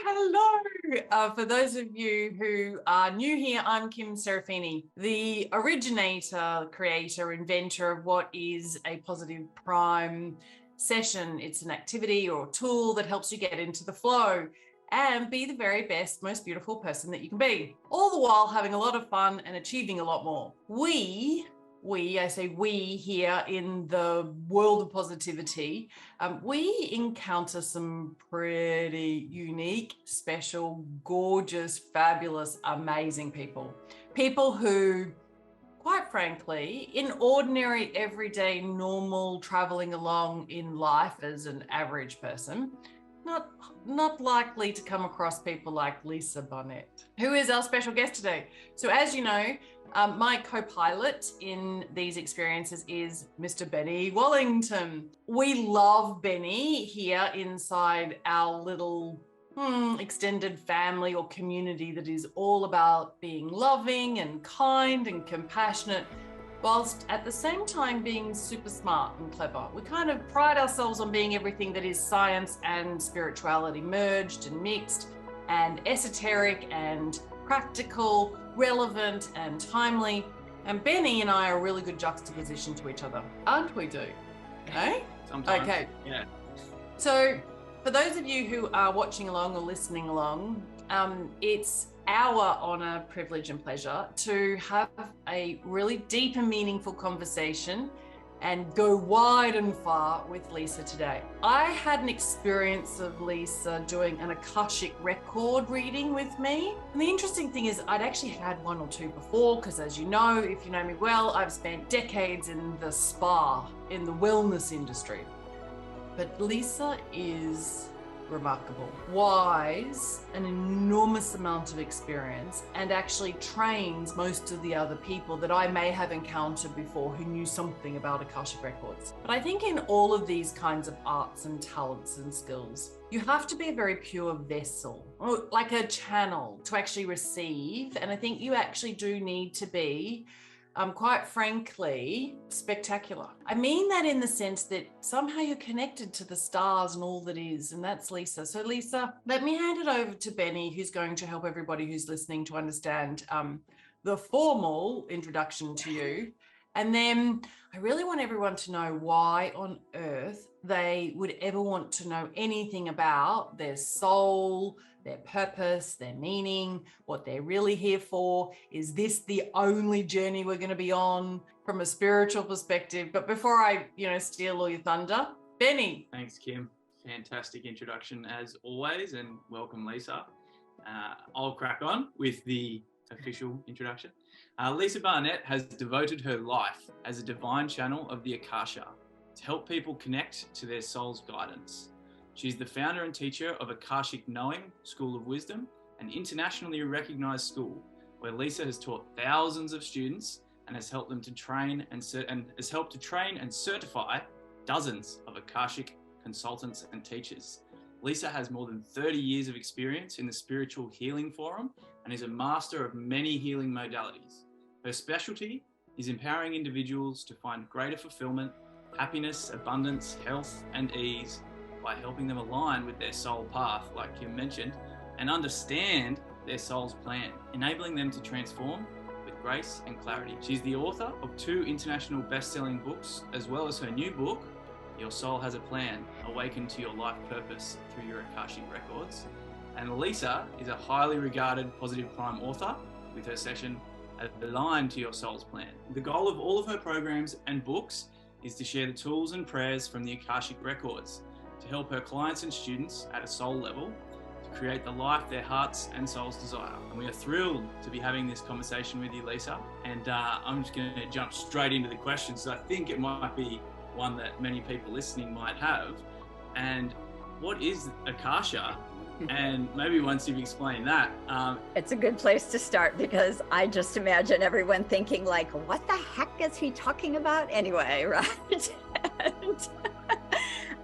hello. For those of you who are new here, I'm Kim Serafini, the originator, creator, inventor of what is a positive prime session. It's an activity or tool that helps you get into the flow and be the very best, most beautiful person that you can be, all the while having a lot of fun and achieving a lot more. I say we here in the world of positivity, we encounter some pretty unique, special, gorgeous, fabulous, amazing people. People who, quite frankly, in ordinary, everyday, normal, traveling along in life as an average person, not likely to come across people like Lisa Barnett, who is our special guest today. So as you know, my co-pilot in these experiences is Mr. Benny Wallington. We love Benny here inside our little extended family or community that is all about being loving and kind and compassionate, whilst at the same time being super smart and clever. We kind of pride ourselves on being everything that is science and spirituality merged and mixed, and esoteric and practical, relevant and timely. And Benny and I are a really good juxtaposition to each other, aren't we, Eh? Sometimes. Okay. Yeah. So for those of you who are watching along or listening along, it's our honor, privilege and pleasure to have a really deep and meaningful conversation and go wide and far with Lisa today. I had an experience of Lisa doing an Akashic record reading with me. And the interesting thing is I'd actually had one or two before, because as you know, if you know me well, I've spent decades in the spa, in the wellness industry. But Lisa is remarkable, wise, an enormous amount of experience, and actually trains most of the other people that I may have encountered before who knew something about Akashic records. But I think in all of these kinds of arts and talents and skills, you have to be a very pure vessel, or like a channel to actually receive. And I think you actually do need to be quite frankly, spectacular. I mean that in the sense that somehow you're connected to the stars and all that is, and that's Lisa. So Lisa, let me hand it over to Benny, who's going to help everybody who's listening to understand the formal introduction to you. And then I really want everyone to know why on earth they would ever want to know anything about their soul, their purpose, their meaning, what they're really here for. Is this the only journey we're going to be on from a spiritual perspective? But before I, steal all your thunder, Benny. Thanks, Kim. Fantastic introduction as always, and welcome, Lisa. I'll crack on with the official introduction. Lisa Barnett has devoted her life as a divine channel of the Akasha to help people connect to their soul's guidance. She's the founder and teacher of Akashic Knowing School of Wisdom, an internationally recognized school where Lisa has taught thousands of students and has helped them to train and certify dozens of Akashic consultants and teachers. Lisa has more than 30 years of experience in the spiritual healing forum and is a master of many healing modalities. Her specialty is empowering individuals to find greater fulfillment, happiness, abundance, health, and ease by helping them align with their soul path, like Kim mentioned, and understand their soul's plan, enabling them to transform with grace and clarity. She's the author of 2 international best-selling books, as well as her new book, Your Soul Has a Plan, Awaken to Your Life Purpose Through Your Akashic Records. And Lisa is a highly regarded positive prime author with her session Aligned to Your Soul's Plan. The goal of all of her programs and books is to share the tools and prayers from the Akashic Records to help her clients and students at a soul level to create the life their hearts and souls desire. And we are thrilled to be having this conversation with you, Lisa. And I'm just going to jump straight into the questions. I think it might be one that many people listening might have. And what is Akasha? And maybe once you've explained that. It's a good place to start, because I just imagine everyone thinking like, what the heck is he talking about anyway, right? And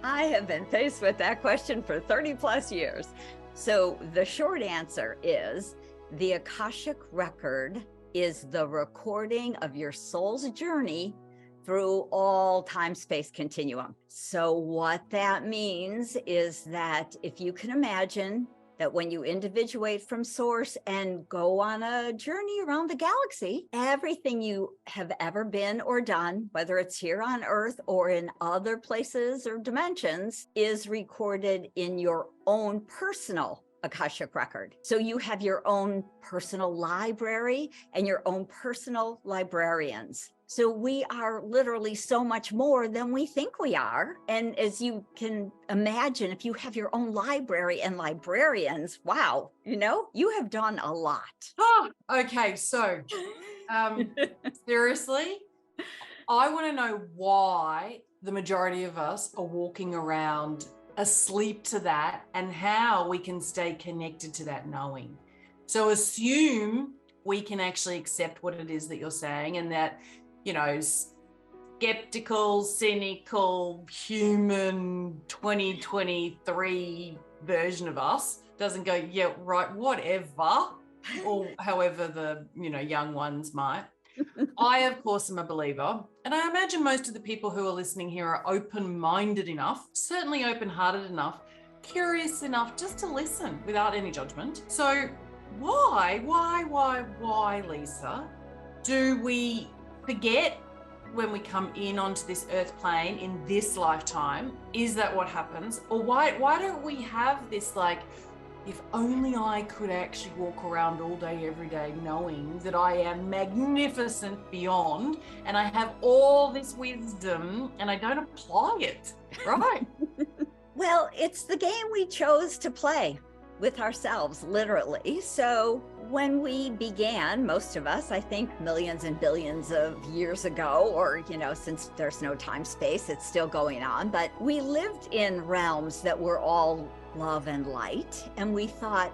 I have been faced with that question for 30 plus years. So the short answer is the Akashic record is the recording of your soul's journey through all time-space continuum. So what that means is that if you can imagine that when you individuate from source and go on a journey around the galaxy, everything you have ever been or done, whether it's here on Earth or in other places or dimensions, is recorded in your own personal Akashic record. So you have your own personal library and your own personal librarians. So we are literally so much more than we think we are. And as you can imagine, if you have your own library and librarians, wow, you have done a lot. Oh, okay. So seriously, I want to know why the majority of us are walking around asleep to that and how we can stay connected to that knowing. So assume we can actually accept what it is that you're saying, and that, skeptical, cynical, human 2023 version of us doesn't go, yeah, right, whatever, or however the, young ones might. I, of course, am a believer. And I imagine most of the people who are listening here are open-minded enough, certainly open-hearted enough, curious enough just to listen without any judgment. So why, Lisa, do we forget when we come in onto this earth plane in this lifetime? Is that what happens? Or why don't we have this, like, if only I could actually walk around all day, every day, knowing that I am magnificent beyond and I have all this wisdom and I don't apply it, right? Well, it's the game we chose to play with ourselves, literally. So when we began, most of us, I think millions and billions of years ago, or, since there's no time space, it's still going on, but we lived in realms that were all love and light. And we thought,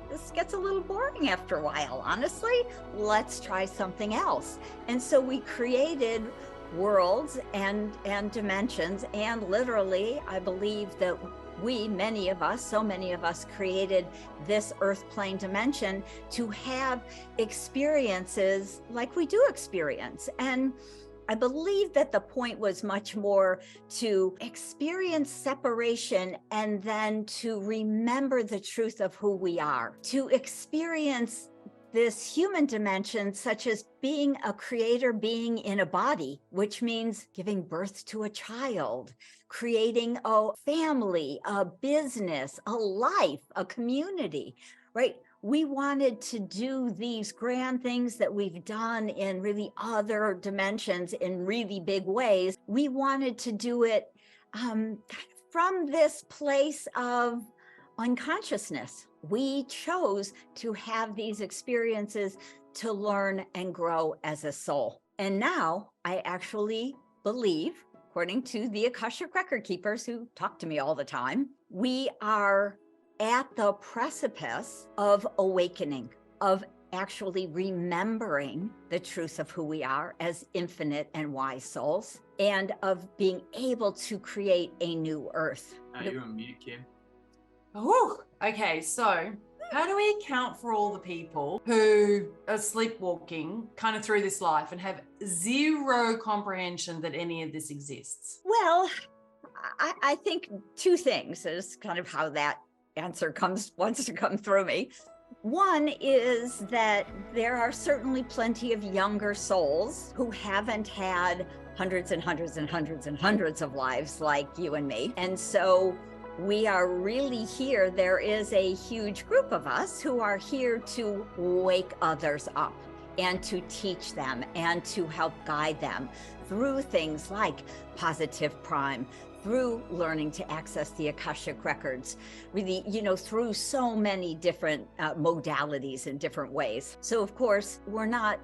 this gets a little boring after a while. Honestly, let's try something else. And so we created worlds and dimensions. And literally, I believe that many of us created this earth plane dimension to have experiences like we do experience. And I believe that the point was much more to experience separation and then to remember the truth of who we are, to experience this human dimension, such as being a creator being in a body, which means giving birth to a child, creating a family, a business, a life, a community, right? We wanted to do these grand things that we've done in really other dimensions in really big ways. We wanted to do it from this place of unconsciousness. We chose to have these experiences to learn and grow as a soul. And now I actually believe, according to the Akashic record keepers who talk to me all the time, we are at the precipice of awakening, of actually remembering the truth of who we are as infinite and wise souls, and of being able to create a new earth. You're on mute, Kim. Oh, okay. So how do we account for all the people who are sleepwalking kind of through this life and have zero comprehension that any of this exists? Well, I think two things is kind of how that answer wants to come through me. One is that there are certainly plenty of younger souls who haven't had hundreds and hundreds and hundreds and hundreds of lives like you and me. And so we are really here. There is a huge group of us who are here to wake others up and to teach them and to help guide them through things like positive prime, through learning to access the Akashic records, really, through so many different modalities in different ways. So of course, we're not,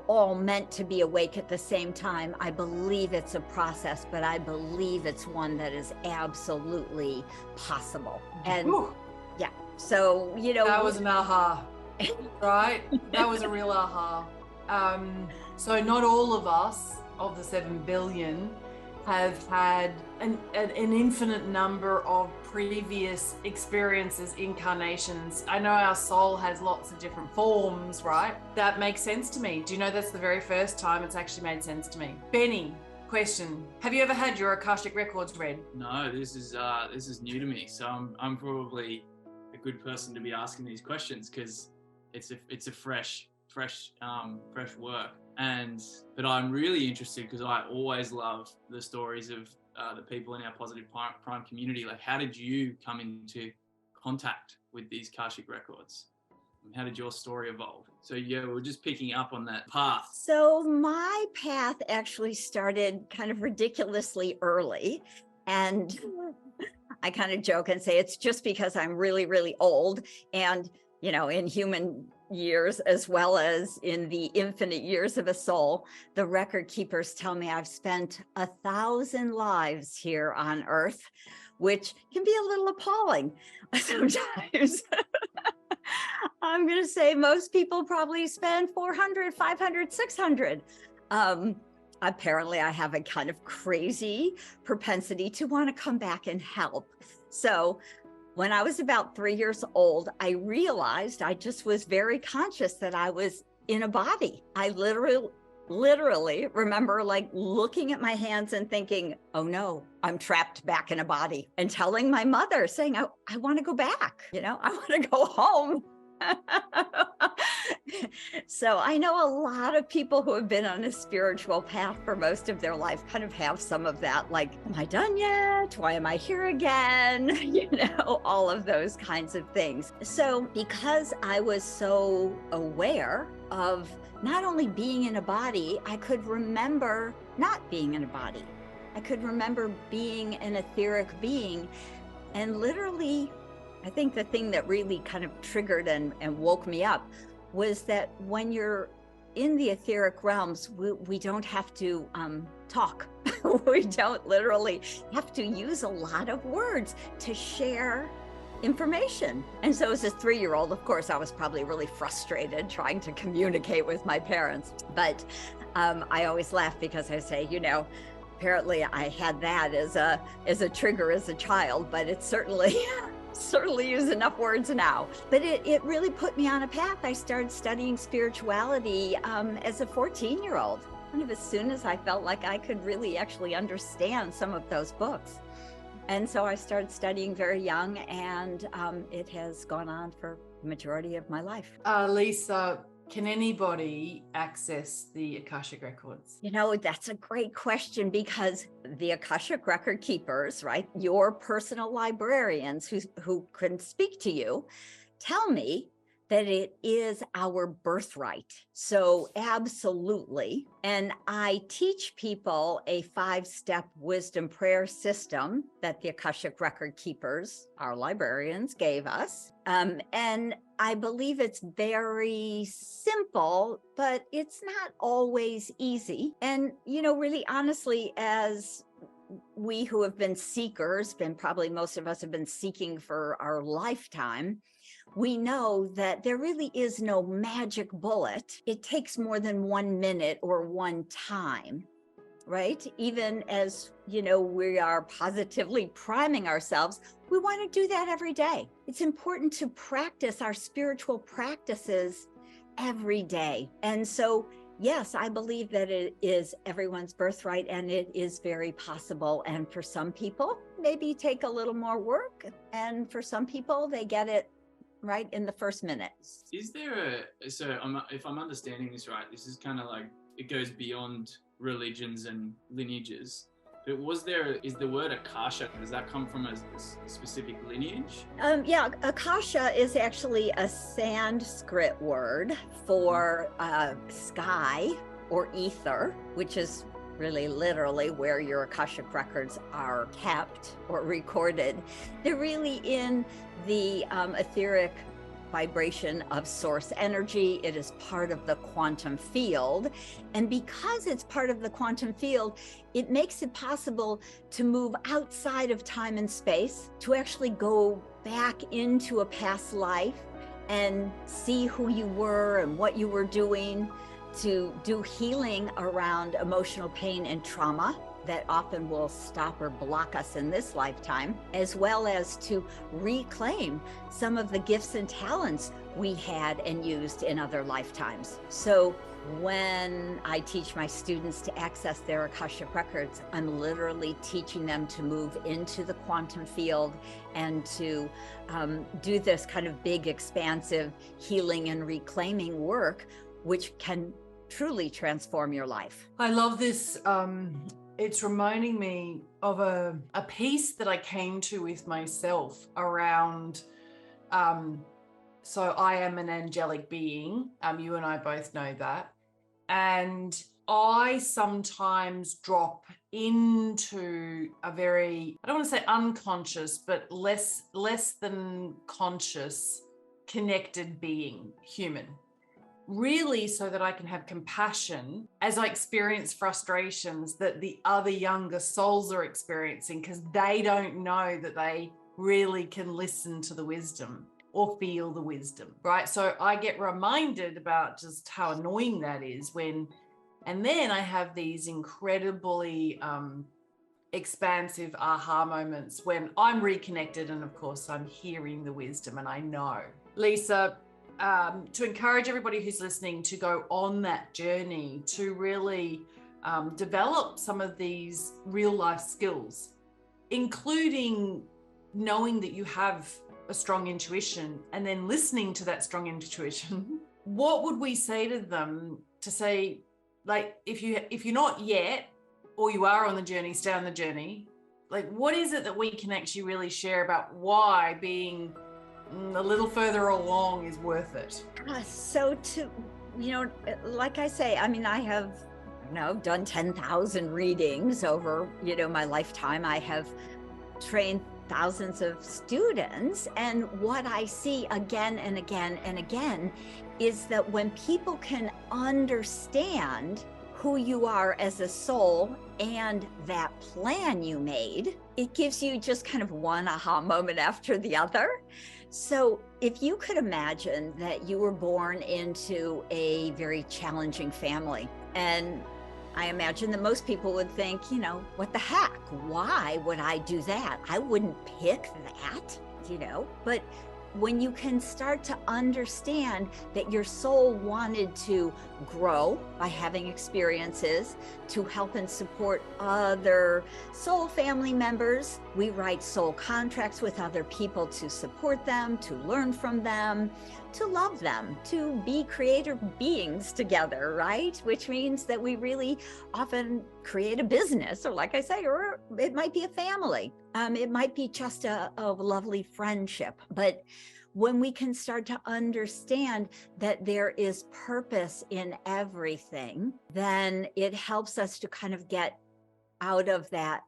all meant to be awake at the same time. I believe it's a process, but I believe it's one that is absolutely possible. And yeah, so, that was an aha, right? That was a real aha. So not all of us, of the 7 billion, have had an infinite number of previous experiences, incarnations. I know our soul has lots of different forms, right? That makes sense to me. Do you know that's the very first time it's actually made sense to me? Benny, question. Have you ever had your Akashic records read? No, this is new to me. So I'm probably a good person to be asking these questions, because it's a fresh work. But I'm really interested because I always love the stories of the people in our Positive Prime community. Like, how did you come into contact with these Akashic records? How did your story evolve? So yeah, we're just picking up on that path. So my path actually started kind of ridiculously early. And I kind of joke and say it's just because I'm really, really old. And, you know, in human years, as well as in the infinite years of a soul, the record keepers tell me I've spent 1,000 lives here on Earth, which can be a little appalling sometimes. I'm going to say most people probably spend 400, 500, 600. Apparently, I have a kind of crazy propensity to want to come back and help. So when I was about 3 years old, I realized I just was very conscious that I was in a body. I literally remember like looking at my hands and thinking, oh no, I'm trapped back in a body, and telling my mother, saying, I want to go back, you know, I want to go home. So I know a lot of people who have been on a spiritual path for most of their life kind of have some of that, like, am I done yet? Why am I here again? You know, all of those kinds of things. So because I was so aware of not only being in a body, I could remember not being in a body. I could remember being an etheric being. And literally, I think the thing that really kind of triggered and woke me up was that when you're in the etheric realms, we don't have to talk. We don't literally have to use a lot of words to share information. And so as a 3-year-old, of course, I was probably really frustrated trying to communicate with my parents. But I always laugh because I say, you know, apparently I had that as a trigger as a child, but it's certainly use enough words now. But it really put me on a path. I started studying spirituality as a 14-year-old, kind of as soon as I felt like I could really actually understand some of those books. And so I started studying very young, and it has gone on for the majority of my life. Lisa, can anybody access the Akashic records? You know, that's a great question, because the Akashic record keepers, right, your personal librarians who can speak to you, tell me that it is our birthright. So absolutely. And I teach people a 5-step wisdom prayer system that the Akashic record keepers, our librarians, gave us. And I believe it's very simple, but it's not always easy. And, you know, really honestly, as we who have been seekers, probably most of us have been seeking for our lifetime, we know that there really is no magic bullet. It takes more than 1 minute or one time, right? Even as, you know, we are positively priming ourselves, we want to do that every day. It's important to practice our spiritual practices every day. And so, yes, I believe that it is everyone's birthright, and it is very possible. And for some people, maybe take a little more work. And for some people, they get it right in the first minute. Is there if I'm understanding this right, this is kind of like, it goes beyond religions and lineages. But is the word Akasha, does that come from a specific lineage? Yeah, Akasha is actually a Sanskrit word for sky or ether, which is really literally where your Akashic records are kept or recorded. They're really in the etheric vibration of source energy. It is part of the quantum field. And because it's part of the quantum field, it makes it possible to move outside of time and space, to actually go back into a past life and see who you were and what you were doing, to do healing around emotional pain and trauma. that often will stop or block us in this lifetime, as well as to reclaim some of the gifts and talents we had and used in other lifetimes. So when I teach my students to access their Akashic records, I'm literally teaching them to move into the quantum field and to do this kind of big, expansive healing and reclaiming work, which can truly transform your life. I love this. It's reminding me of a piece that I came to with myself around, so I am an angelic being. You and I both know that. And I sometimes drop into a very, I don't want to say unconscious, but less than conscious, connected being, human. Really so that I can have compassion as I experience frustrations that the other younger souls are experiencing, because they don't know that they really can listen to the wisdom or feel the wisdom, right? So I get reminded about just how annoying that is and then I have these incredibly expansive aha moments when I'm reconnected, and of course I'm hearing the wisdom and I know. Lisa, to encourage everybody who's listening to go on that journey to really develop some of these real life skills, including knowing that you have a strong intuition and then listening to that strong intuition, what would we say to them to say, like, if you're not yet, or you are on the journey, stay on the journey, like, what is it that we can actually really share about why being a little further along is worth it? So to, like I say, I mean, I have done 10,000 readings over, my lifetime. I have trained thousands of students. And what I see again and again and again is that when people can understand who you are as a soul and that plan you made, it gives you just kind of one aha moment after the other. So if you could imagine that you were born into a very challenging family, and I imagine that most people would think, what the heck? Why would I do that? I wouldn't pick that, But when you can start to understand that your soul wanted to grow by having experiences to help and support other soul family members, we write soul contracts with other people to support them, to learn from them, to love them, to be creative beings together, right? Which means that we really often create a business, or like I say, or it might be a family. It might be just a lovely friendship. But when we can start to understand that there is purpose in everything, then it helps us to kind of get out of that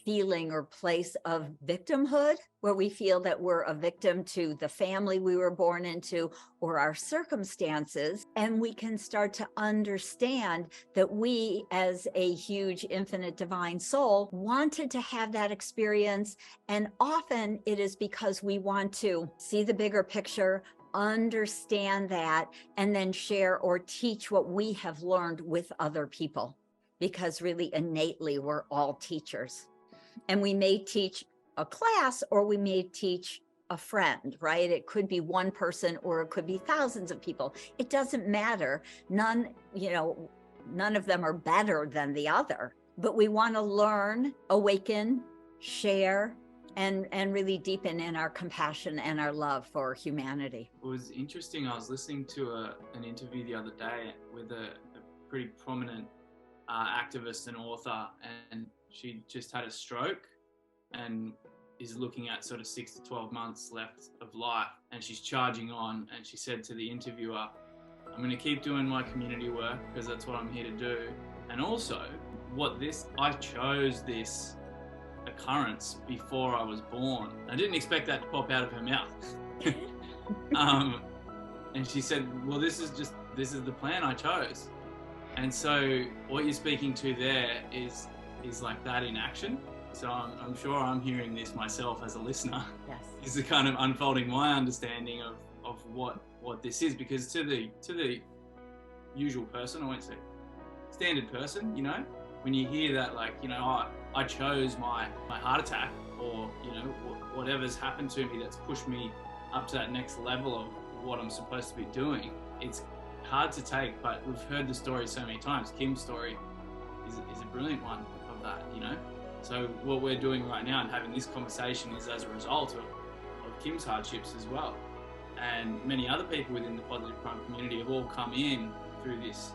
feeling or place of victimhood, where we feel that we're a victim to the family we were born into or our circumstances. And we can start to understand that we, as a huge infinite divine soul, wanted to have that experience. And often it is because we want to see the bigger picture, understand that, and then share or teach what we have learned with other people. Because really innately, we're all teachers. And we may teach a class or we may teach a friend, right? It could be one person or it could be thousands of people. It doesn't matter. None of them are better than the other. But we want to learn, awaken, share, and really deepen in our compassion and our love for humanity. It was interesting. I was listening to an interview the other day with a pretty prominent activist and author, and she just had a stroke and is looking at sort of 6 to 12 months left of life, and she's charging on. And she said to the interviewer, I'm going to keep doing my community work because that's what I'm here to do. And also I chose this occurrence before I was born. I didn't expect that to pop out of her mouth. And she said, well, this is the plan I chose. And so what you're speaking to there is like that in action. So I'm sure I'm hearing this myself as a listener. Yes. Is the kind of unfolding my understanding of what this is, because to the usual person, I won't say standard person, when you hear that, like, you know, I chose my heart attack, or, you know, whatever's happened to me that's pushed me up to that next level of what I'm supposed to be doing, it's hard to take, but we've heard the story so many times. Kim's story is a brilliant one of that, you know. So what we're doing right now and having this conversation is as a result of Kim's hardships as well. And many other people within the Positive Prime community have all come in through this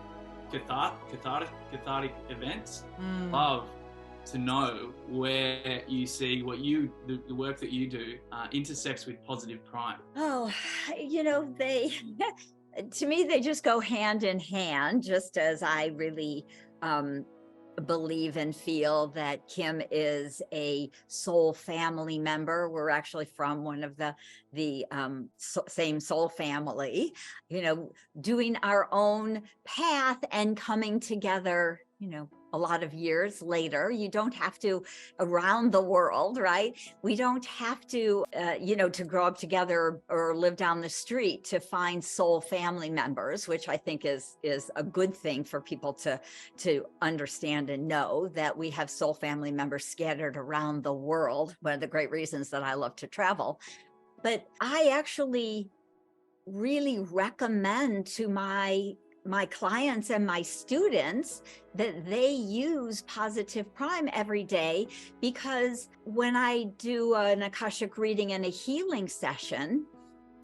cathartic events. Love to know where you see what the work that you do intersects with Positive Prime. Oh, you know, they, to me, they just go hand in hand, just as I really believe and feel that Kim is a soul family member. We're actually from one of the same soul family, you know, doing our own path and coming together, you know, a lot of years later. You don't have to around the world, right? We don't have to, you know, to grow up together or live down the street to find soul family members, which I think is a good thing for people to understand and know that we have soul family members scattered around the world. One of the great reasons that I love to travel. But I actually really recommend to my clients and my students that they use Positive Prime every day, because when I do an Akashic reading and a healing session,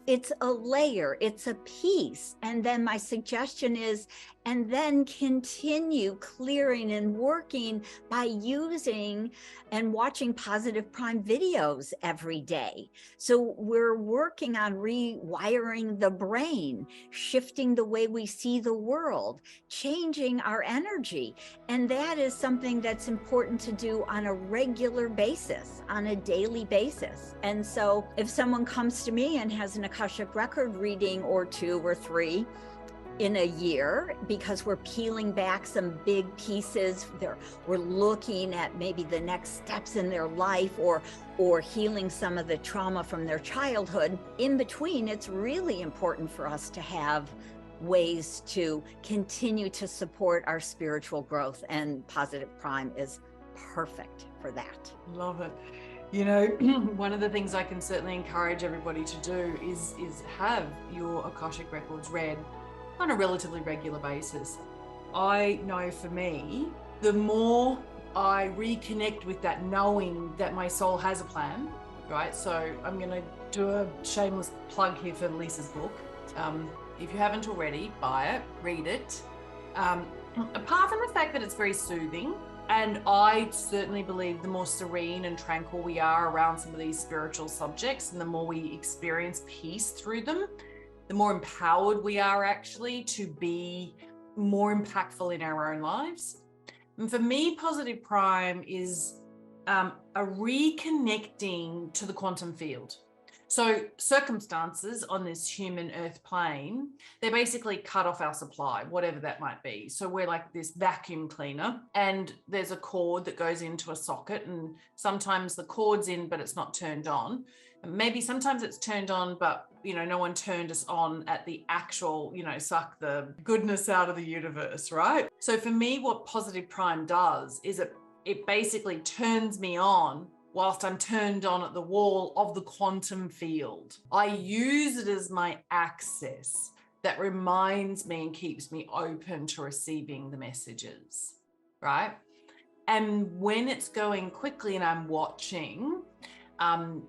it's a layer, it's a piece. And then my suggestion is, and then continue clearing and working by using and watching Positive Prime videos every day. So we're working on rewiring the brain, shifting the way we see the world, changing our energy. And that is something that's important to do on a regular basis, on a daily basis. And so if someone comes to me and has an Akashic record reading or 2 or 3 in a year, because we're peeling back some big pieces, we're looking at maybe the next steps in their life, or healing some of the trauma from their childhood. In between, it's really important for us to have ways to continue to support our spiritual growth, and Positive Prime is perfect for that. Love it. You know, one of the things I can certainly encourage everybody to do is have your Akashic records read on a relatively regular basis. I know for me, the more I reconnect with that knowing that my soul has a plan, right? So I'm going to do a shameless plug here for Lisa's book. If you haven't already, buy it, read it. Apart from the fact that it's very soothing, and I certainly believe the more serene and tranquil we are around some of these spiritual subjects, and the more we experience peace through them, the more empowered we are actually to be more impactful in our own lives. And for me, Positive Prime is a reconnecting to the quantum field. So circumstances on this human earth plane, they basically cut off our supply, whatever that might be. So we're like this vacuum cleaner, and there's a cord that goes into a socket, and sometimes the cord's in, but it's not turned on. Maybe sometimes it's turned on, but, you know, no one turned us on at the actual, you know, suck the goodness out of the universe, right? So for me, what Positive Prime does is it basically turns me on whilst I'm turned on at the wall of the quantum field. I use it as my access that reminds me and keeps me open to receiving the messages, right? And when it's going quickly and I'm watching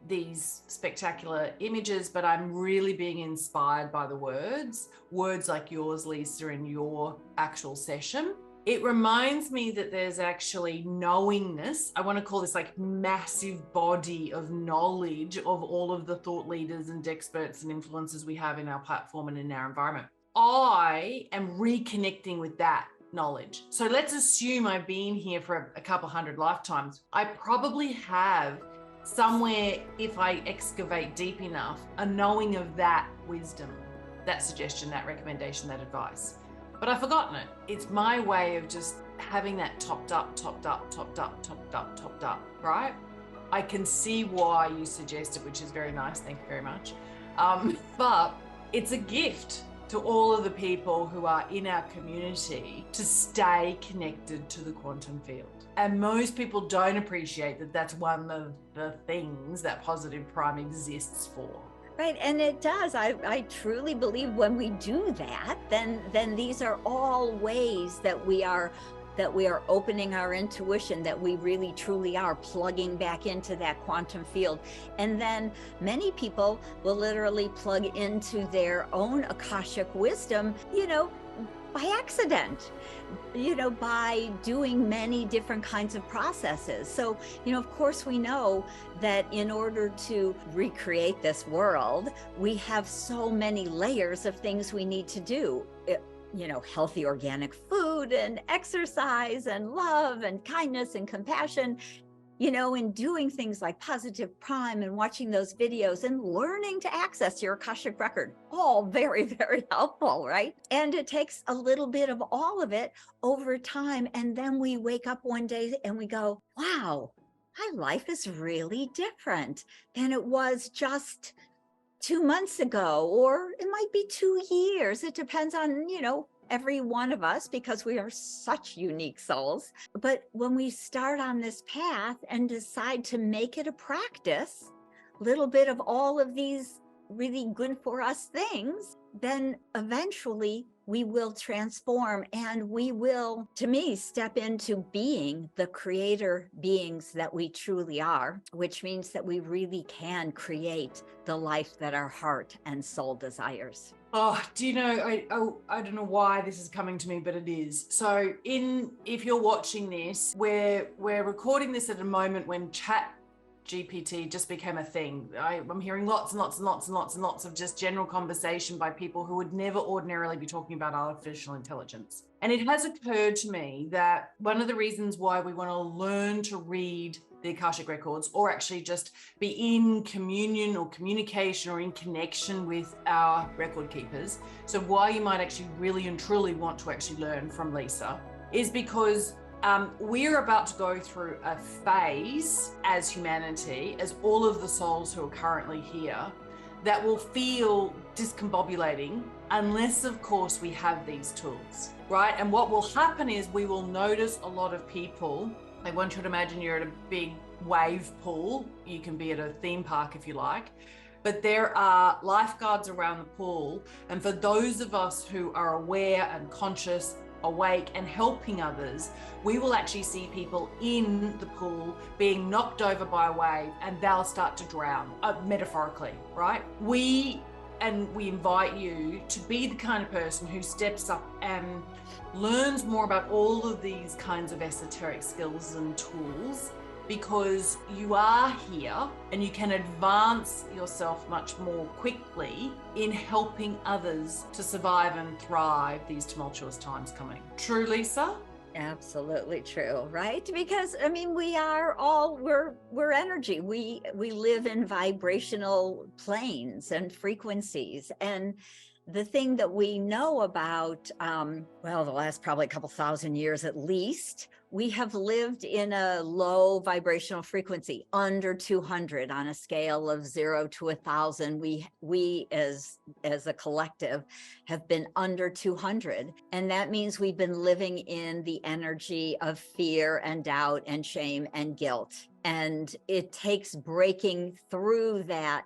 these spectacular images, but I'm really being inspired by the words like yours, Lisa, in your actual session, it reminds me that there's actually knowingness. I want to call this like massive body of knowledge of all of the thought leaders and experts and influencers we have in our platform and in our environment. I am reconnecting with that knowledge. So let's assume I've been here for a couple hundred lifetimes. I probably have somewhere, if I excavate deep enough, a knowing of that wisdom, that suggestion, that recommendation, that advice. But I've forgotten it. It's my way of just having that topped up, right? I can see why you suggest it, which is very nice. Thank you very much. But it's a gift. to all of the people who are in our community to stay connected to the quantum field. And most people don't appreciate that that's one of the things that Positive Prime exists for. Right, and it does. I truly believe when we do that, then these are all ways that we are opening our intuition, that we really truly are plugging back into that quantum field. And then many people will literally plug into their own Akashic wisdom, by accident, by doing many different kinds of processes. So, of course, we know that in order to recreate this world, we have so many layers of things we need to do. Healthy organic food and exercise and love and kindness and compassion, in doing things like Positive Prime and watching those videos and learning to access your Akashic record. All very, very helpful, right? And it takes a little bit of all of it over time. And then we wake up one day and we go, wow, my life is really different than it was just 2 months ago, or it might be 2 years. It depends on, every one of us, because we are such unique souls. But when we start on this path and decide to make it a practice, a little bit of all of these really good for us things, then eventually we will transform and we will, to me, step into being the creator beings that we truly are, which means that we really can create the life that our heart and soul desires. Oh, do you know, I don't know why this is coming to me, but it is. So if you're watching this, we're recording this at a moment when Chat GPT just became a thing. I'm hearing lots and lots and lots and lots and lots of just general conversation by people who would never ordinarily be talking about artificial intelligence. And it has occurred to me that one of the reasons why we want to learn to read the Akashic records, or actually just be in communion or communication or in connection with our record keepers, so why you might actually really and truly want to actually learn from Lisa, is because we're about to go through a phase as humanity, as all of the souls who are currently here, that will feel discombobulating unless, of course, we have these tools, right? And what will happen is we will notice a lot of people. I want you to imagine you're at a big wave pool. You can be at a theme park if you like, but there are lifeguards around the pool. And for those of us who are aware and conscious, awake and helping others, we will actually see people in the pool being knocked over by a wave and they'll start to drown, metaphorically, right? We invite you to be the kind of person who steps up and learns more about all of these kinds of esoteric skills and tools, because you are here and you can advance yourself much more quickly in helping others to survive and thrive these tumultuous times coming. True, Lisa? Absolutely true, right? Because we are all, we're energy. We live in vibrational planes and frequencies. And the thing that we know about, the last probably couple thousand years at least, we have lived in a low vibrational frequency, under 200 on a scale of 0 to 1,000. We as a collective have been under 200. And that means we've been living in the energy of fear and doubt and shame and guilt. And it takes breaking through that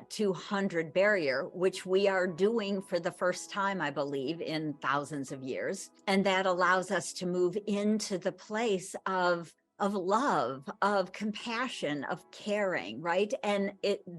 200 barrier, which we are doing for the first time, I believe, in thousands of years. And that allows us to move into the place of love, of compassion, of caring, right? And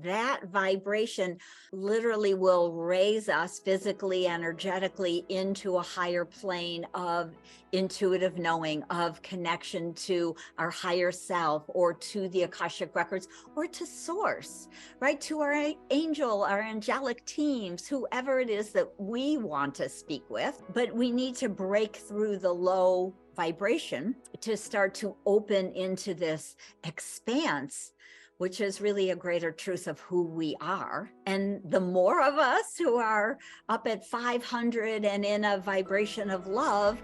that vibration literally will raise us physically, energetically into a higher plane of intuitive knowing, of connection to our higher self, or to the Akashic records, or to source, right? To our angel, our angelic teams, whoever it is that we want to speak with. But we need to break through the low vibration to start to open into this expanse, which is really a greater truth of who we are. And the more of us who are up at 500 and in a vibration of love,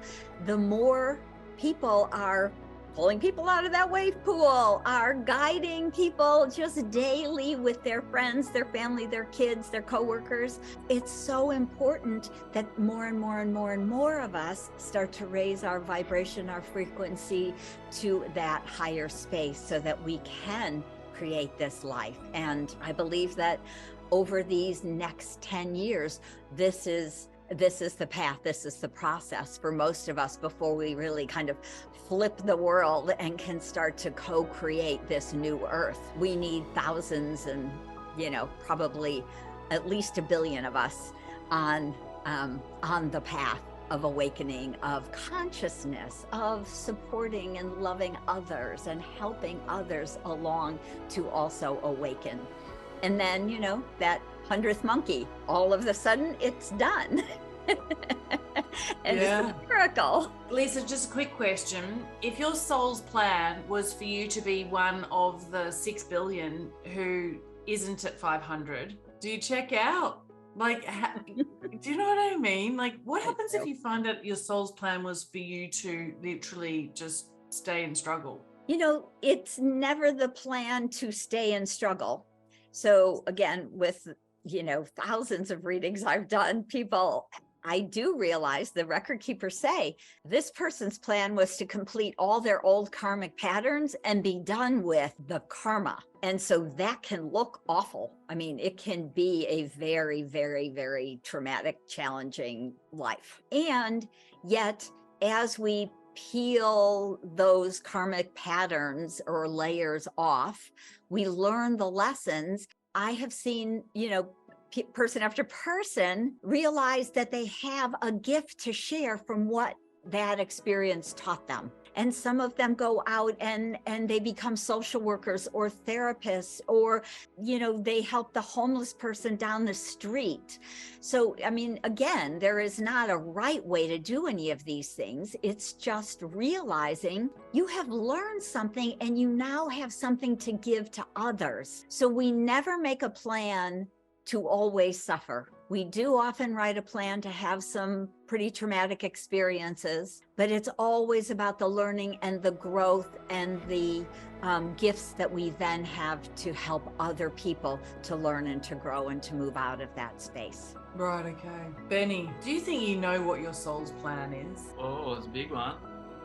the more people are pulling people out of that wave pool, are guiding people just daily with their friends, their family, their kids, their coworkers. It's so important that more and more and more and more of us start to raise our vibration, our frequency to that higher space so that we can create this life. And I believe that over these next 10 years, this is the path, this is the process for most of us before we really kind of flip the world and can start to co-create this new earth. We need thousands and, probably at least 1 billion of us on the path of awakening, of consciousness, of supporting and loving others and helping others along to also awaken. And then, that 100th monkey, all of a sudden it's done. And it's a miracle. Lisa, just a quick question. If your soul's plan was for you to be one of the 6 billion who isn't at 500, do you check out? Like, do you know what I mean? Like, what happens if you find out your soul's plan was for you to literally just stay and struggle? It's never the plan to stay and struggle. So again, with, thousands of readings I've done, I do realize the record keepers say this person's plan was to complete all their old karmic patterns and be done with the karma. And so that can look awful. I mean, it can be a very, very, very traumatic, challenging life. And yet, as we peel those karmic patterns or layers off, we learn the lessons. I have seen, person after person realize that they have a gift to share from what that experience taught them. And some of them go out and they become social workers or therapists, or, they help the homeless person down the street. So, I mean, again, there is not a right way to do any of these things. It's just realizing you have learned something and you now have something to give to others. So we never make a plan to always suffer. We do often write a plan to have some pretty traumatic experiences, but it's always about the learning and the growth and the gifts that we then have to help other people to learn and to grow and to move out of that space. Right, okay. Benny, do you think you know what your soul's plan is? Oh, it's a big one.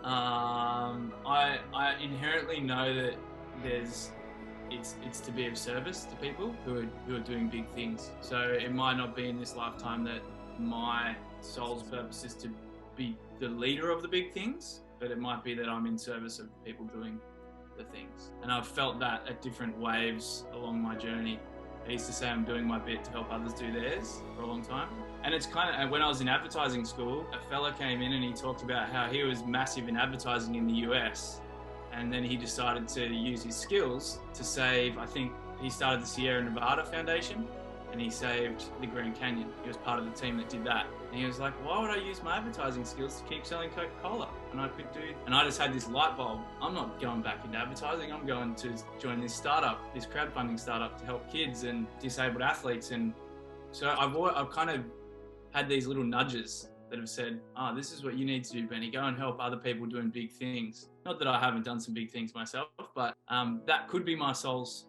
I inherently know that it's to be of service to people who are doing big things. So it might not be in this lifetime that my soul's purpose is to be the leader of the big things, but it might be that I'm in service of people doing the things. And I've felt that at different waves along my journey. I used to say I'm doing my bit to help others do theirs for a long time. And it's kind of, when I was in advertising school, a fella came in and he talked about how he was massive in advertising in the US. And then he decided to use his skills to save, I think he started the Sierra Nevada Foundation and he saved the Grand Canyon. He was part of the team that did that. And he was like, why would I use my advertising skills to keep selling Coca-Cola? And I just had this light bulb. I'm not going back into advertising. I'm going to join this startup, this crowdfunding startup to help kids and disabled athletes. And so I've kind of had these little nudges that have said, this is what you need to do, Benny. Go and help other people doing big things. Not that I haven't done some big things myself, but that could be my soul's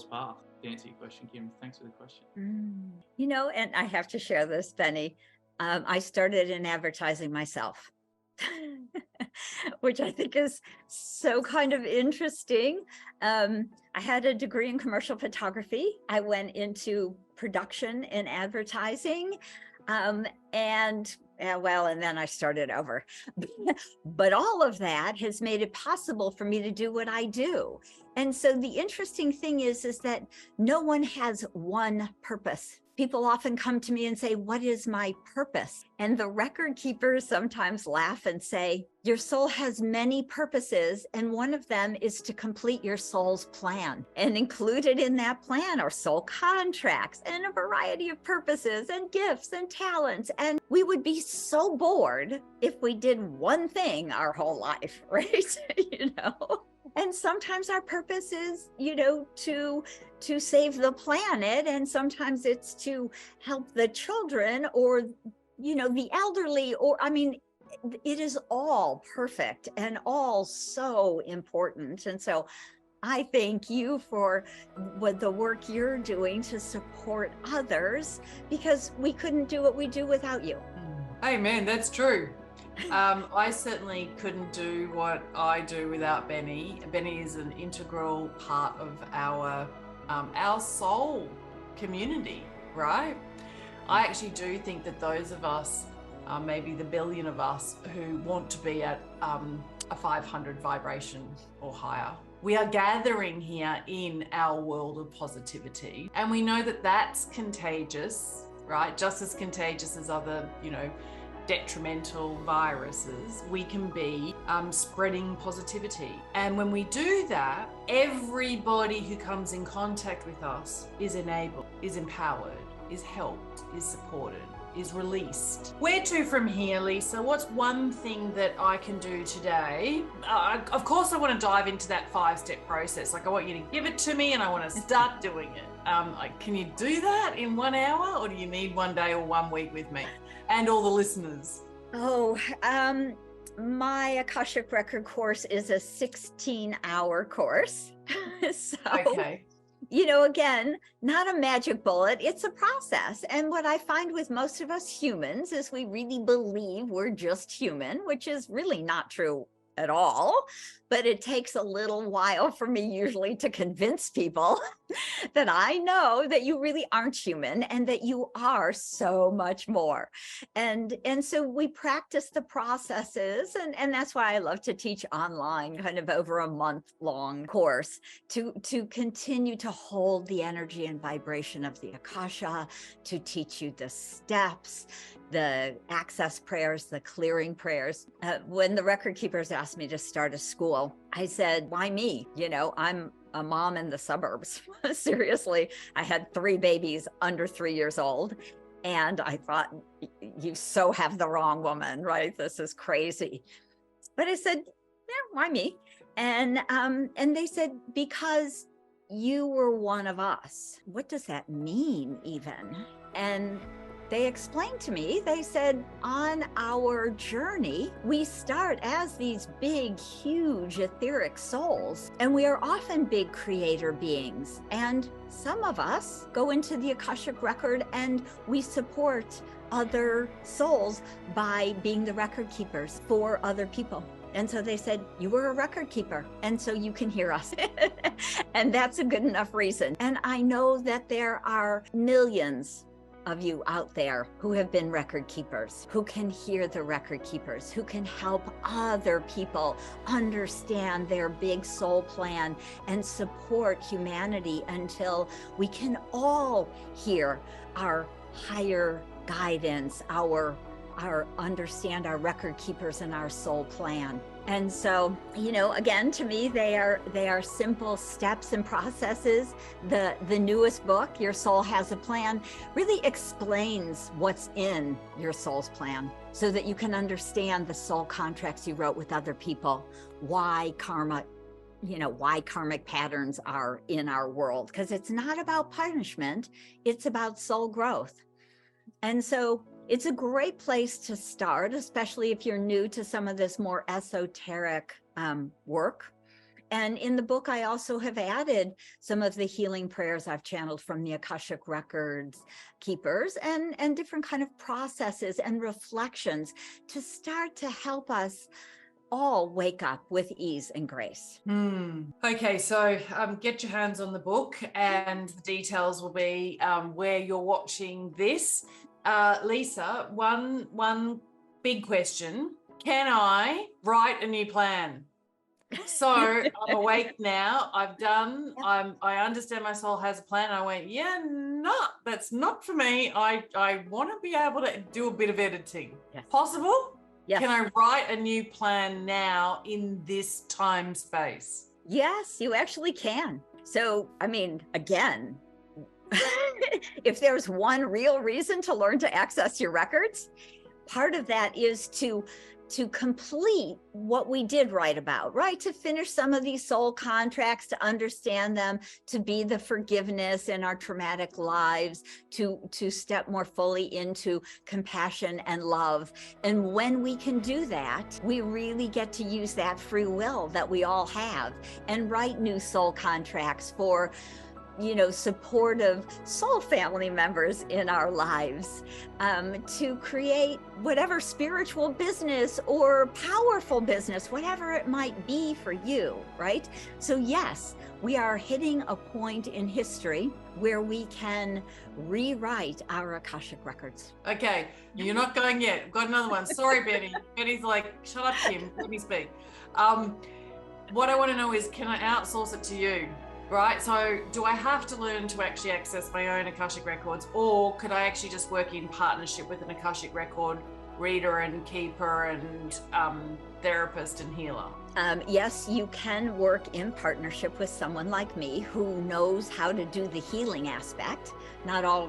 path. To answer your question, Kim, thanks for the question. And I have to share this, Benny. I started in advertising myself, which I think is so kind of interesting. I had a degree in commercial photography. I went into production in advertising. And then I started over. But all of that has made it possible for me to do what I do. And so the interesting thing is that no one has one purpose. People often come to me and say, what is my purpose? And the record keepers sometimes laugh and say, your soul has many purposes, and one of them is to complete your soul's plan. And included in that plan are soul contracts and a variety of purposes and gifts and talents. And we would be so bored if we did one thing our whole life, right? And sometimes our purpose is, to save the planet, and sometimes it's to help the children or, the elderly, or, it is all perfect and all so important. And so I thank you for what the work you're doing to support others, because we couldn't do what we do without you. Amen. That's true. I certainly couldn't do what I do without Benny. Benny is an integral part of our soul community, right? I actually do think that those of us, maybe the billion of us who want to be at a 500 vibration or higher, we are gathering here in our world of positivity. And we know that that's contagious, right? Just as contagious as other, detrimental viruses. We can be spreading positivity. And when we do that, everybody who comes in contact with us is enabled, is empowered, is helped, is supported, is released. Where to from here, Lisa? What's one thing that I can do today? Of course, I want to dive into that 5-step process. Like, I want you to give it to me and I want to start doing it. Can you do that in 1 hour, or do you need 1 day or 1 week with me and all the listeners? My Akashic Record course is a 16-hour course. So, okay. Again, not a magic bullet, it's a process. And what I find with most of us humans is we really believe we're just human, which is really not true at all. But it takes a little while for me usually to convince people that I know that you really aren't human and that you are so much more. And so we practice the processes, and that's why I love to teach online, kind of over a month-long course, to continue to hold the energy and vibration of the Akasha, to teach you the steps, the access prayers, the clearing prayers. When the record keepers asked me to start a school, I said, why me? I'm a mom in the suburbs. Seriously, I had 3 babies under 3 years old. And I thought, you so have the wrong woman, right? This is crazy. But I said, yeah, why me? And they said, because you were one of us. What does that mean even? And they explained to me, they said, on our journey, we start as these big, huge etheric souls, and we are often big creator beings. And some of us go into the Akashic Record and we support other souls by being the record keepers for other people. And so they said, you were a record keeper, and so you can hear us. And that's a good enough reason. And I know that there are millions of you out there who have been record keepers, who can hear the record keepers, who can help other people understand their big soul plan and support humanity until we can all hear our higher guidance, our understand our record keepers and our soul plan. And so, again, to me, they are simple steps and processes. The newest book, Your Soul Has a Plan, really explains what's in your soul's plan so that you can understand the soul contracts you wrote with other people, why karmic patterns are in our world, because it's not about punishment, it's about soul growth. And so it's a great place to start, especially if you're new to some of this more esoteric work. And in the book, I also have added some of the healing prayers I've channeled from the Akashic Records keepers and different kind of processes and reflections to start to help us all wake up with ease and grace. Okay, so get your hands on the book, and the details will be where you're watching this. Lisa, one big question. Can I write a new plan? So I'm awake now. I've done, I understand my soul has a plan. I went, that's not for me. I want to be able to do a bit of editing. Yes. Possible? Yes. Can I write a new plan now in this time space? Yes, you actually can. So, again, if there's one real reason to learn to access your records, part of that is to to complete what we did write about, right? To finish some of these soul contracts, to understand them, to be the forgiveness in our traumatic lives, to step more fully into compassion and love. And when we can do that, we really get to use that free will that we all have and write new soul contracts for, you know, supportive soul family members in our lives, to create whatever spiritual business or powerful business, whatever it might be for you, right? So yes, we are hitting a point in history where we can rewrite our Akashic records. Okay, you're not going yet. I've got another one. Sorry, Benny. Benny's like, shut up, Kim, let me speak. What I want to know is, can I outsource it to you? Right, so do I have to learn to actually access my own Akashic records, or could I actually just work in partnership with an Akashic record reader and keeper and therapist and healer? Yes, you can work in partnership with someone like me who knows how to do the healing aspect. Not all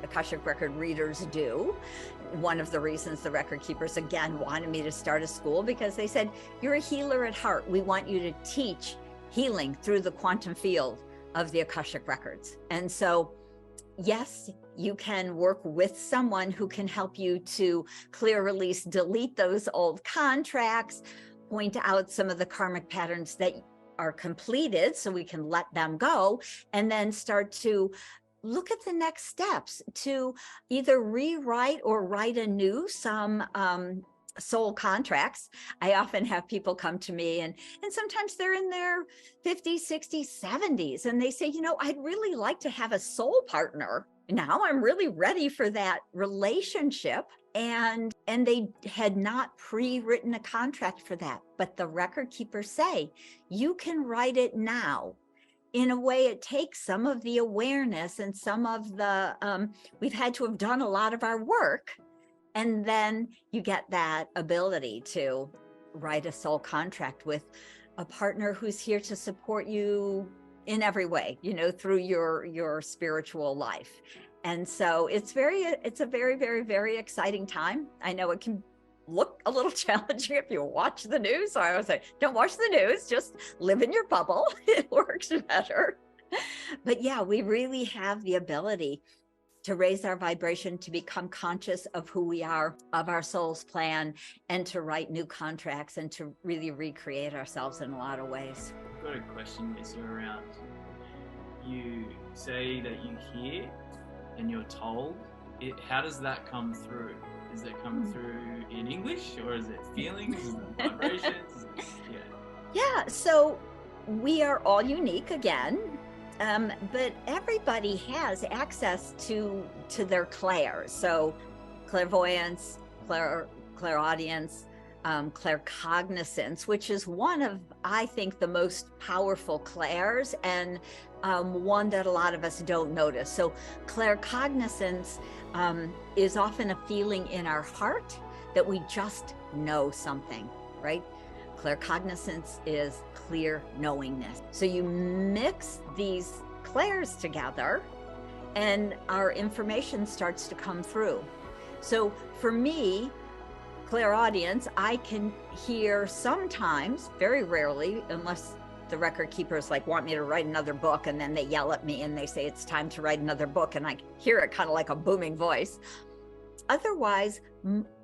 Akashic record readers do. One of the reasons the record keepers, again, wanted me to start a school, because they said, you're a healer at heart. We want you to teach healing through the quantum field of the Akashic records. And so, yes, you can work with someone who can help you to clear, release, delete those old contracts, point out some of the karmic patterns that are completed so we can let them go, and then start to look at the next steps to either rewrite or write anew some soul contracts. I often have people come to me and sometimes they're in their 50s, 60s, 70s, and they say, you know, I'd really like to have a soul partner. Now I'm really ready for that relationship. And they had not pre-written a contract for that. But the record keepers say, you can write it now. In a way, it takes some of the awareness and some of the, we've had to have done a lot of our work. And then you get that ability to write a soul contract with a partner who's here to support you in every way, you know, through your spiritual life. And so it's a very, very, very exciting time. I know it can look a little challenging if you watch the news. So I always say, don't watch the news, just live in your bubble. It works better. But yeah, we really have the ability to raise our vibration, to become conscious of who we are, of our soul's plan, and to write new contracts and to really recreate ourselves in a lot of ways. I've got a question, Lisa, around, you say that you hear and you're told. How does that come through? Does it come through in English, or is it feelings, is it vibrations? Yeah, so we are all unique again. But everybody has access to their clairs. So clairvoyance, clairaudience, claircognizance, which is one of, I think, the most powerful clairs, and one that a lot of us don't notice. So claircognizance is often a feeling in our heart that we just know something, right? Claircognizance is clear knowingness. So you mix these clairs together and our information starts to come through. So for me, clairaudience, I can hear sometimes, very rarely, unless the record keepers like want me to write another book, and then they yell at me and they say it's time to write another book, and I hear it kind of like a booming voice. Otherwise,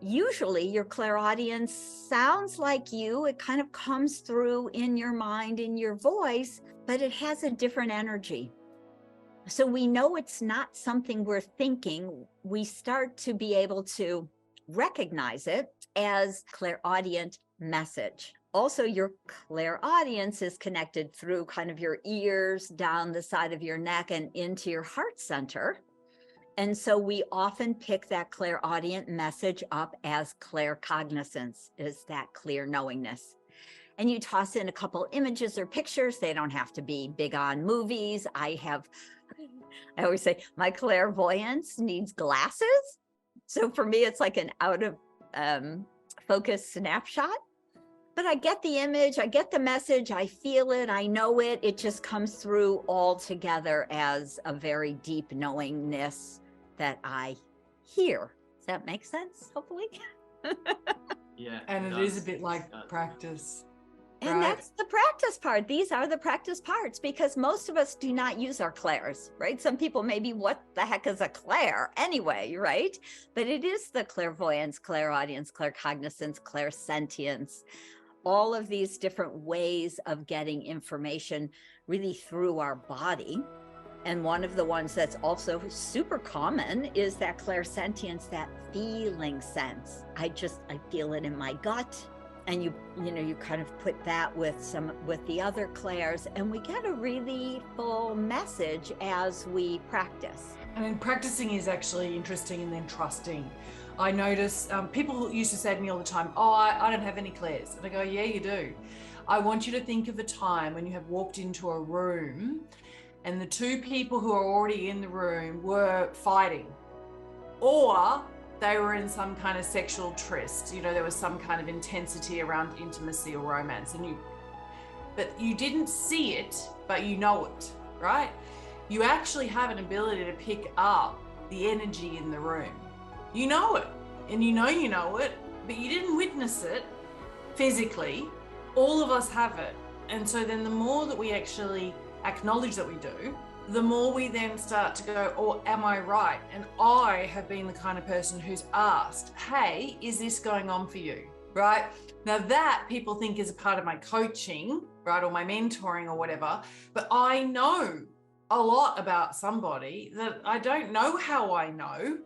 usually your clairaudience sounds like you. It kind of comes through in your mind, in your voice, but it has a different energy. So we know it's not something we're thinking. We start to be able to recognize it as clairaudient message. Also, your clairaudience is connected through kind of your ears, down the side of your neck, and into your heart center. And so we often pick that clairaudient message up as claircognizance, is that clear knowingness. And you toss in a couple images or pictures. They don't have to be big on movies. I always say my clairvoyance needs glasses. So for me, it's like an out of focus snapshot. But I get the image, I get the message, I feel it, I know it. It just comes through all together as a very deep knowingness that I hear. Does that make sense, hopefully? Yeah. And it is a bit like practice. And right? that's the practice part. These are the practice parts, because most of us do not use our clairs, right? Some people maybe, what the heck is a clair anyway, right? But it is the clairvoyance, clairaudience, claircognizance, clairsentience, all of these different ways of getting information really through our body. And one of the ones that's also super common is that clairsentience, that feeling sense. I feel it in my gut. And you kind of put that with the other clairs, and we get a really full message as we practice. I mean, practicing is actually interesting, and then trusting. I notice people used to say to me all the time, oh, I don't have any clairs. And I go, yeah, you do. I want you to think of a time when you have walked into a room and the two people who are already in the room were fighting, or they were in some kind of sexual tryst. There was some kind of intensity around intimacy or romance, but you didn't see it, but you know it, right? You actually have an ability to pick up the energy in the room. You know it, and you know it, but you didn't witness it physically. All of us have it. And so then the more that we actually acknowledge that we do, the more we then start to go, oh, am I right? And I have been the kind of person who's asked, hey, is this going on for you? Right? Now that people think is a part of my coaching, right? Or my mentoring or whatever, but I know a lot about somebody that I don't know how I know,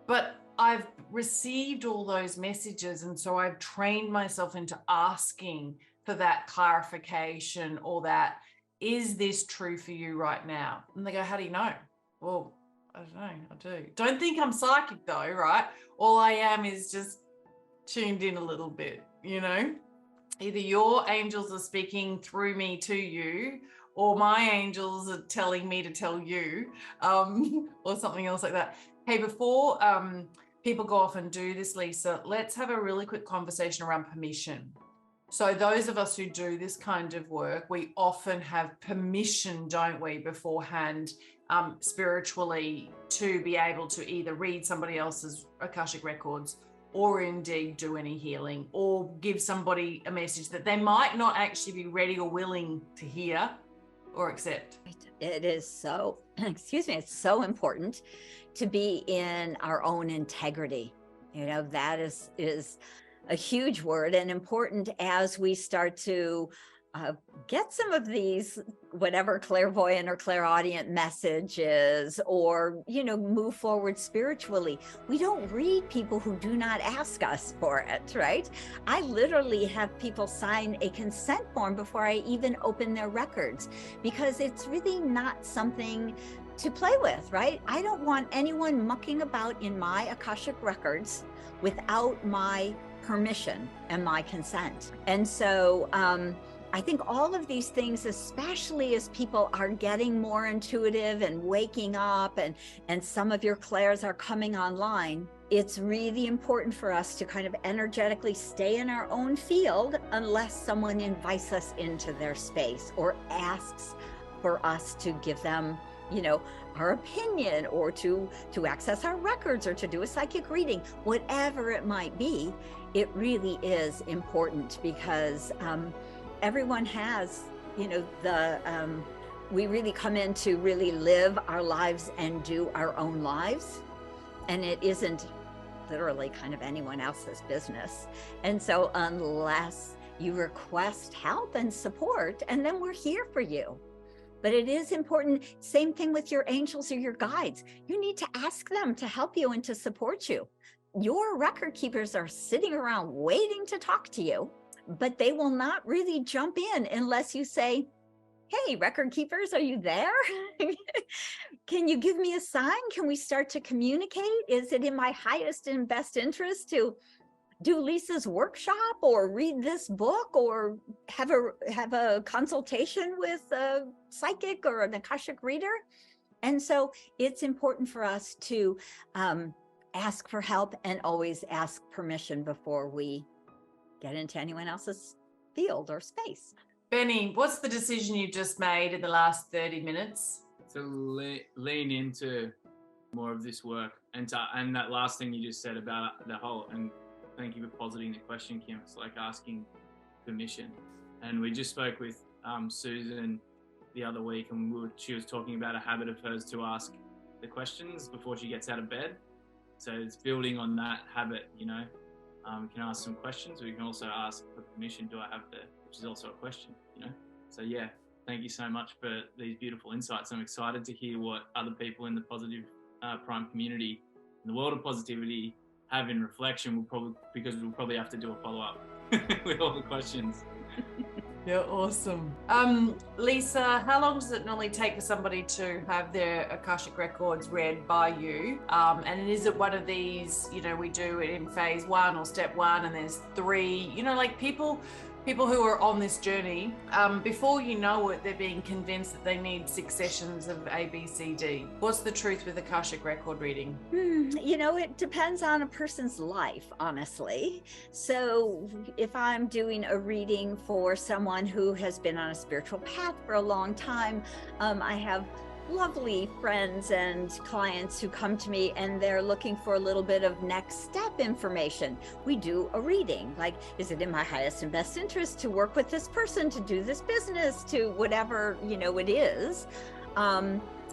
but I've received all those messages. And so I've trained myself into asking for that clarification, or that, is this true for you right now? And they go, how do you know? Well, I don't know, I do. Don't think I'm psychic though, right? All I am is just tuned in a little bit, Either your angels are speaking through me to you, or my angels are telling me to tell you, or something else like that. Hey, before people go off and do this, Lisa, let's have a really quick conversation around permission. So those of us who do this kind of work, we often have permission, don't we, beforehand, spiritually, to be able to either read somebody else's Akashic records, or indeed do any healing, or give somebody a message that they might not actually be ready or willing to hear or accept. It is so, it's so important to be in our own integrity. That is a huge word, and important as we start to get some of these, whatever clairvoyant or clairaudient messages, or, move forward spiritually. We don't read people who do not ask us for it, right? I literally have people sign a consent form before I even open their records, because it's really not something to play with, right? I don't want anyone mucking about in my Akashic records without my permission and my consent. And so I think all of these things, especially as people are getting more intuitive and waking up, and some of your clairs are coming online, it's really important for us to kind of energetically stay in our own field, unless someone invites us into their space or asks for us to give them, our opinion, or to access our records, or to do a psychic reading, whatever it might be. It really is important, because everyone has, we really come in to really live our lives and do our own lives. And it isn't literally kind of anyone else's business. And so unless you request help and support, and then we're here for you. But it is important, same thing with your angels or your guides. You need to ask them to help you and to support you. Your record keepers are sitting around waiting to talk to you, but they will not really jump in unless you say, hey, record keepers, are you there? Can you give me a sign? Can we start to communicate? Is it in my highest and best interest to do Lisa's workshop, or read this book, or have a consultation with a psychic or an Akashic reader? And so it's important for us to ask for help, and always ask permission before we get into anyone else's field or space. Benny, what's the decision you've just made in the last 30 minutes? To lean into more of this work, and that last thing you just said about the whole, and thank you for positing the question, Kim. It's like asking permission. And we just spoke with Susan the other week, and she was talking about a habit of hers to ask the questions before she gets out of bed. So it's building on that habit, you know. We can ask some questions. We can also ask for permission. Do I have the, which is also a question, you know. So yeah, thank you so much for these beautiful insights. I'm excited to hear what other people in the positive prime community, in the world of positivity, have in reflection. Because we'll probably have to do a follow-up with all the questions. Yeah, awesome. Lisa, how long does it normally take for somebody to have their Akashic records read by you? And is it one of these, you know, we do it in phase 1 or step 1, and there's 3, you know, like people who are on this journey, before you know it, they're being convinced that they need 6 sessions of A, B, C, D. What's the truth with Akashic record reading? You know, it depends on a person's life, honestly. So if I'm doing a reading for someone who has been on a spiritual path for a long time, I have lovely friends and clients who come to me and they're looking for a little bit of next step information. We do a reading, like, is it in my highest and best interest to work with this person, to do this business, to whatever, you know, it is.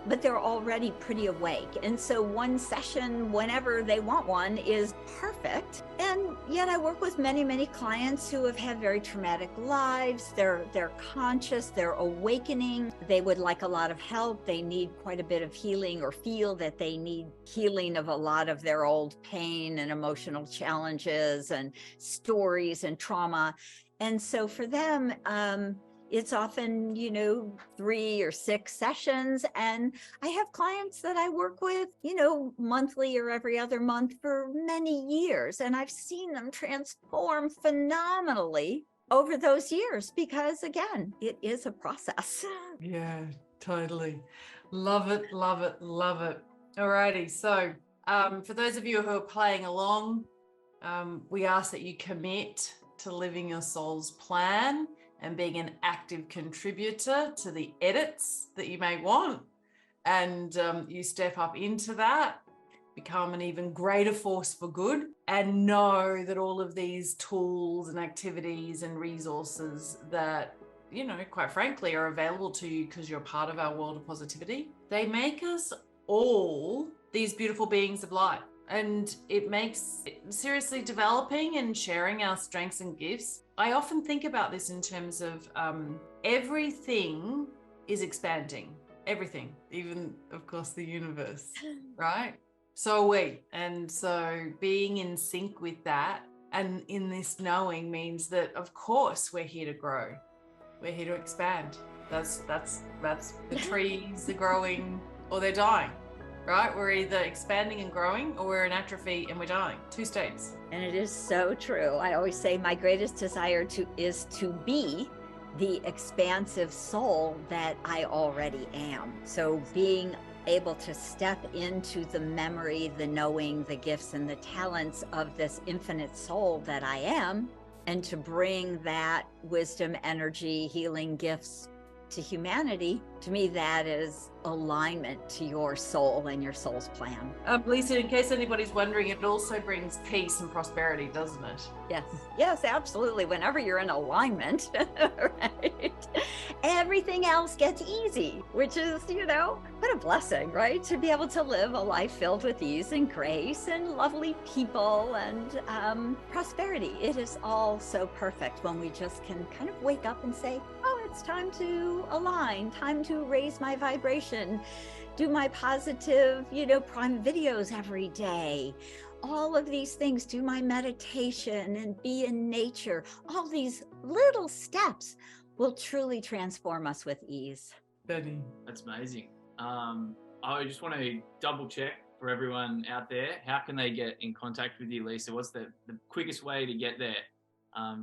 But they're already pretty awake. And so one session, whenever they want one, is perfect. And yet I work with many, many clients who have had very traumatic lives. They're conscious, they're awakening. They would like a lot of help. They need quite a bit of healing, or feel that they need healing of a lot of their old pain and emotional challenges and stories and trauma. And so for them, it's often, you know, 3 or 6 sessions. And I have clients that I work with, you know, monthly or every other month for many years. And I've seen them transform phenomenally over those years, because again, it is a process. Yeah, totally. Love it, love it, love it. Alrighty. So for those of you who are playing along, we ask that you commit to living your soul's plan and being an active contributor to the edits that you may want. And you step up into that, become an even greater force for good, and know that all of these tools and activities and resources that, you know, quite frankly, are available to you because you're part of our world of positivity, they make us all these beautiful beings of light. And it makes seriously developing and sharing our strengths and gifts. I often think about this in terms of everything is expanding, everything, even of course the universe, right? So are we. And so being in sync with that and in this knowing means that of course we're here to grow. We're here to expand. That's the trees are growing or they're dying. Right? We're either expanding and growing, or we're in atrophy and we're dying. 2 states. And it is so true. I always say my greatest desire is to be the expansive soul that I already am. So being able to step into the memory, the knowing, the gifts and the talents of this infinite soul that I am, and to bring that wisdom, energy, healing gifts to humanity, to me, that is alignment to your soul and your soul's plan. Lisa, in case anybody's wondering, it also brings peace and prosperity, doesn't it? Yes, absolutely. Whenever you're in alignment, right? Everything else gets easy, which is, you know, what a blessing, right? To be able to live a life filled with ease and grace and lovely people and prosperity. It is all so perfect when we just can kind of wake up and say, oh, it's time to align, time to raise my vibration, do my positive, you know, prime videos every day. All of these things, do my meditation and be in nature. All these little steps will truly transform us with ease. Betty. That's amazing. I just want to double check for everyone out there. How can they get in contact with you, Lisa? What's the quickest way to get there,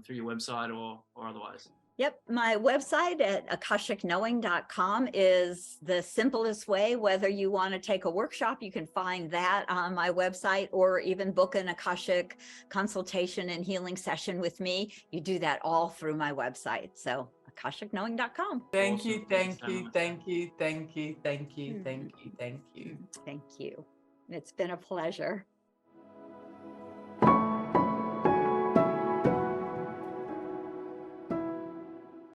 through your website or otherwise? Yep. My website at akashicknowing.com is the simplest way. Whether you want to take a workshop, you can find that on my website, or even book an Akashic consultation and healing session with me. You do that all through my website. So akashickknowing.com. Thank Awesome. you, thank you, thank you, thank you, thank you, thank you, thank you. Thank you. It's been a pleasure.